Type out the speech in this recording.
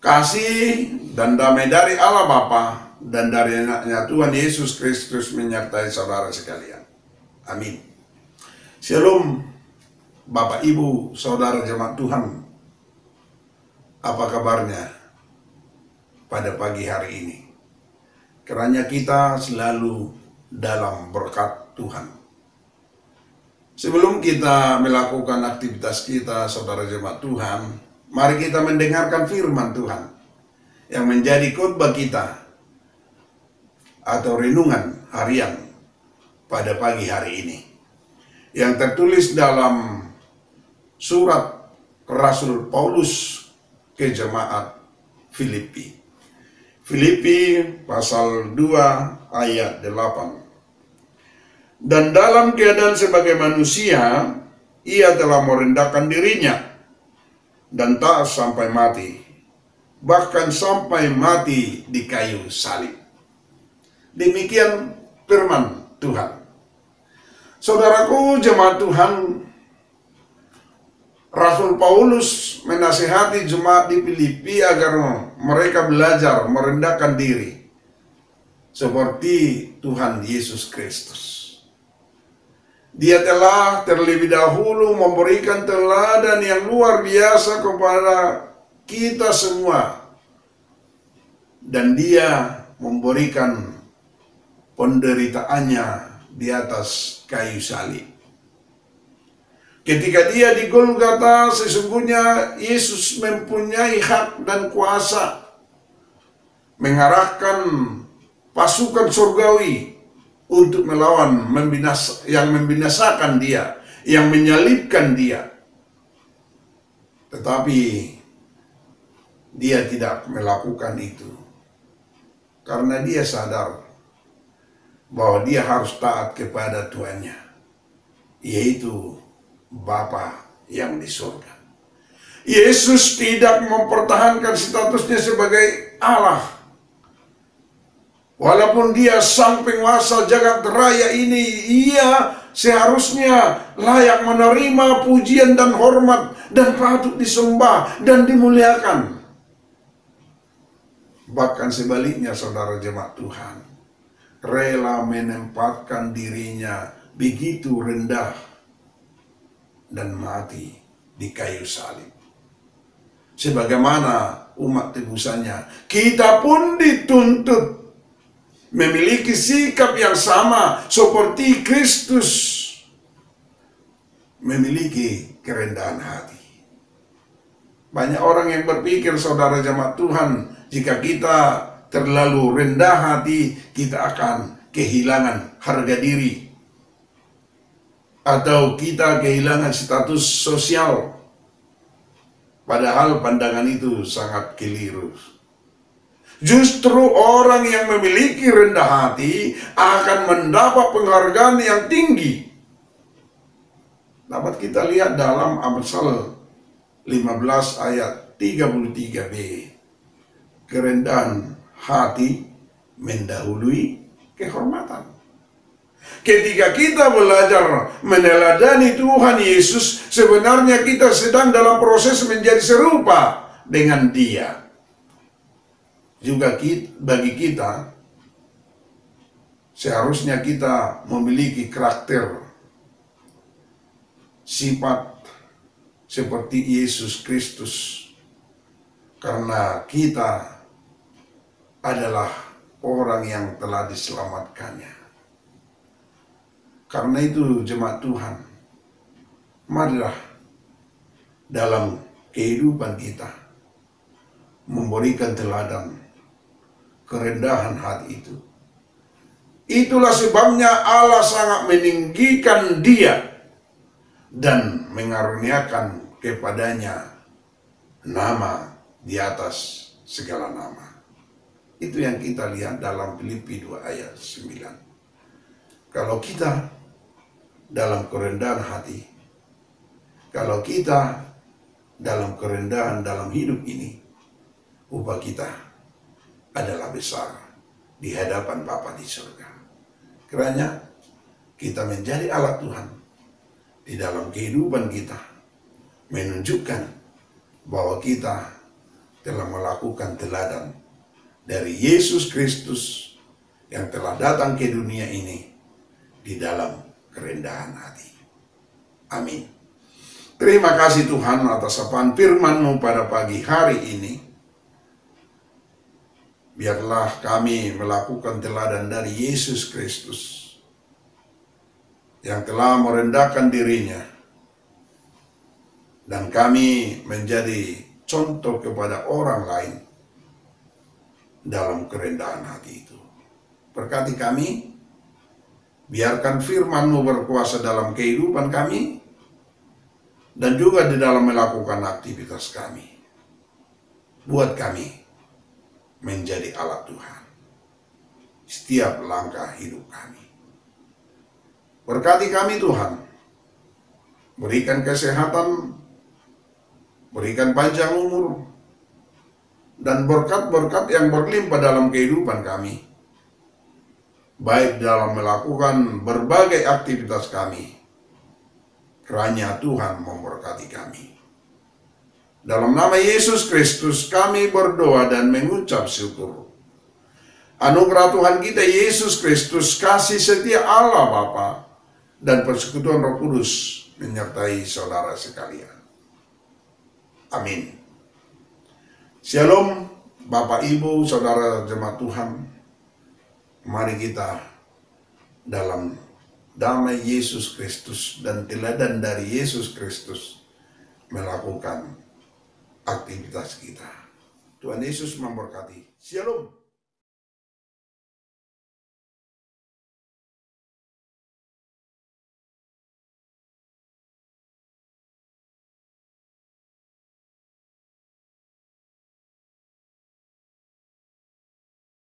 Kasih dan damai dari Allah Bapa dan dari anaknya Tuhan Yesus Kristus menyertai saudara sekalian. Amin. Shalom Bapak Ibu Saudara Jemaat Tuhan. Apa kabarnya pada pagi hari ini? Kiranya kita selalu dalam berkat Tuhan. Sebelum kita melakukan aktivitas kita saudara jemaat Tuhan, mari kita mendengarkan firman Tuhan yang menjadi khotbah kita atau renungan harian pada pagi hari ini, yang tertulis dalam surat Rasul Paulus ke jemaat Filipi. Filipi pasal 2 ayat 8. Dan dalam keadaan sebagai manusia, ia telah merendahkan dirinya dan taat sampai mati, bahkan sampai mati di kayu salib. Demikian firman Tuhan. Saudaraku jemaat Tuhan, Rasul Paulus menasihati jemaat di Filipi agar mereka belajar merendahkan diri seperti Tuhan Yesus Kristus. Dia telah terlebih dahulu memberikan teladan yang luar biasa kepada kita semua. Dan dia memberikan penderitaannya di atas kayu salib. Ketika dia di Golgota, sesungguhnya Yesus mempunyai hak dan kuasa mengarahkan pasukan surgawi untuk melawan yang membinasakan dia, yang menyalibkan dia. Tetapi dia tidak melakukan itu karena dia sadar bahwa dia harus taat kepada Tuhannya, yaitu Bapa yang di surga. Yesus tidak mempertahankan statusnya sebagai Allah. Walaupun dia sang penguasa jagat raya ini, ia seharusnya layak menerima pujian dan hormat dan patut disembah dan dimuliakan. Bahkan sebaliknya saudara jemaat Tuhan, rela menempatkan dirinya begitu rendah dan mati di kayu salib. Sebagaimana umat tebusannya, kita pun dituntut memiliki sikap yang sama seperti Kristus memiliki kerendahan hati. Banyak orang yang berpikir saudara jemaat Tuhan, jika kita terlalu rendah hati, kita akan kehilangan harga diri, atau kita kehilangan status sosial. Padahal pandangan itu sangat keliru. Justru orang yang memiliki rendah hati akan mendapat penghargaan yang tinggi. Dapat kita lihat dalam Amsal 15 ayat 33b. Kerendahan hati mendahului kehormatan. Ketika kita belajar meneladani Tuhan Yesus, sebenarnya kita sedang dalam proses menjadi serupa dengan Dia. Juga bagi kita, seharusnya kita memiliki karakter, sifat seperti Yesus Kristus, karena kita adalah orang yang telah diselamatkannya. Karena itu jemaat Tuhan, marilah dalam kehidupan kita memberikan teladan kerendahan hati itu. Itulah sebabnya Allah sangat meninggikan dia dan mengaruniakan kepadanya nama di atas segala nama. Itu yang kita lihat dalam Filipi 2 ayat 9. Kalau kita dalam kerendahan hati, kalau kita dalam kerendahan dalam hidup ini, upah kita adalah besar di hadapan Bapa di surga. Kiranya kita menjadi alat Tuhan di dalam kehidupan kita, menunjukkan bahwa kita telah melakukan teladan dari Yesus Kristus yang telah datang ke dunia ini di dalam kerendahan hati. Amin. Terima kasih Tuhan atas sapaan firman-Mu pada pagi hari ini. Biarlah kami melakukan teladan dari Yesus Kristus yang telah merendahkan dirinya, dan kami menjadi contoh kepada orang lain dalam kerendahan hati itu. Berkati kami, biarkan firman-Mu berkuasa dalam kehidupan kami, dan juga di dalam melakukan aktivitas kami. Buat kami menjadi alat Tuhan setiap langkah hidup kami. Berkati kami Tuhan, berikan kesehatan, berikan panjang umur, dan berkat-berkat yang berlimpah dalam kehidupan kami, baik dalam melakukan berbagai aktivitas kami. Kiranya Tuhan memberkati kami. Dalam nama Yesus Kristus kami berdoa dan mengucap syukur. Anugerah Tuhan kita Yesus Kristus, kasih setia Allah Bapa, dan persekutuan Roh Kudus menyertai saudara sekalian. Amin. Shalom Bapak Ibu Saudara jemaat Tuhan. Mari kita dalam damai Yesus Kristus dan teladan dari Yesus Kristus melakukan aktivitas kita. Tuhan Yesus memberkati. Shalom.